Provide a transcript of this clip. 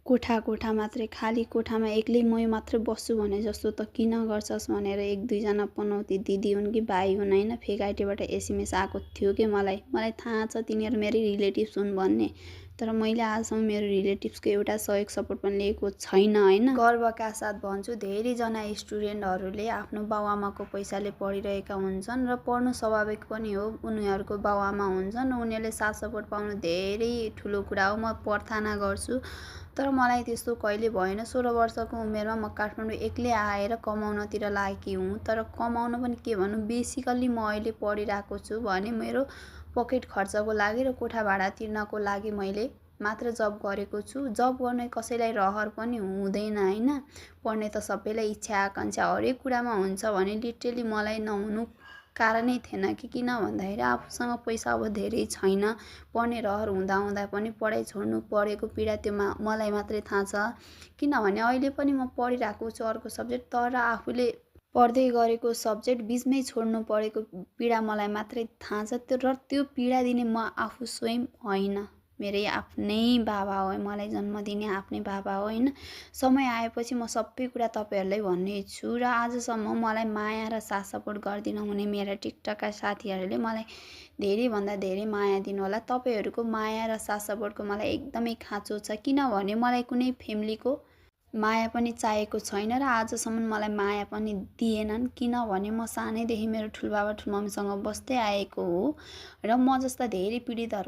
कोठा मात्रै खाली कोठामा एक्लै मै मात्रै बस्छु भने जस्तो त किन गर्छस् भनेर 1-2 जना पनौती दिदी हुन् कि भाइ हुन् होइन, फेकाइटीबाट एसएमएस आएको थियो कि मलाई थाहा छ तिनीहरू मेरो रिलेटिभ्स हुन् भन्ने। तर मैले आजसम्म मेरो रिलेटिभ्सको एउटा सहयोग सपोर्ट पनि लिएको छैन होइन। गर्वका साथ भन्छु धेरैजना स्टुडेन्टहरूले आफ्नो बाउआमाको पैसाले पढिरहेका हुन्छन् र पढ्नु स्वाभाविक पनि हो। उनीहरूको बाउआमा हुन्छन् र उनीहरूले साथ सपोर्ट पाउनु धेरै ठुलो कुरा हो। म प्रार्थना गर्छु तर मलाई त्यस्तो कहिले भएन। 16 वर्षको उमेरमा म काठमाडौँ एक्लै आएर कमाउनतिर लागेकी हुँ। तर कमाउन पनि के भन्नु, बेसिकल्ली म अहिले पढिरहेको छु भने मेरो पकेट खर्चको लागि र कोठा भाडा तिर्नको लागि मैले मात्र जब गरेको छु। जब गर्ने कसैलाई रहर पनि हुँदैन होइन। पढ्ने त सबैलाई इच्छा आकाङ्क्षा हरेक कुरामा हुन्छ भने लिटरली मलाई नहुनु कारणै थिएन कि किन भन्दाखेरि आफूसँग पैसा अब धेरै छैन। पढ्ने रहर हुँदा पनि पढाइ छोड्नु परेको पीडा त्यो मलाई मात्रै थाहा छ। किनभने अहिले पनि म पढिरहेको छु अर्को सब्जेक्ट, तर आफूले पढ्दै गरेको सब्जेक्ट बिचमै छोड्नु परेको पीडा मलाई मात्रै थाहा छ। र त्यो पीडा दिने म आफू स्वयं होइन, मेरै आफ्नै बाबा हो, मलाई जन्म दिने आफ्नै बाबा हो होइन। समय आएपछि म सबै कुरा तपाईँहरूलाई भन्ने छु। र आजसम्म मलाई माया र साथ सपोर्ट गरिदिनु हुने मेरा टिकटकका साथीहरूले मलाई धेरैभन्दा धेरै माया दिनुहोला। तपाईँहरूको माया र साथ सपोर्टको मलाई एकदमै खाँचो छ। किनभने मलाई कुनै फ्यामिलीको माया पनि चाहिएको छैन र आजसम्म मलाई माया पनि दिएनन्। किनभने म सानैदेखि मेरो ठुलबाबा ठुलमम्मीसँग बस्दै आएको हो र म जस्ता धेरै पीडितहरू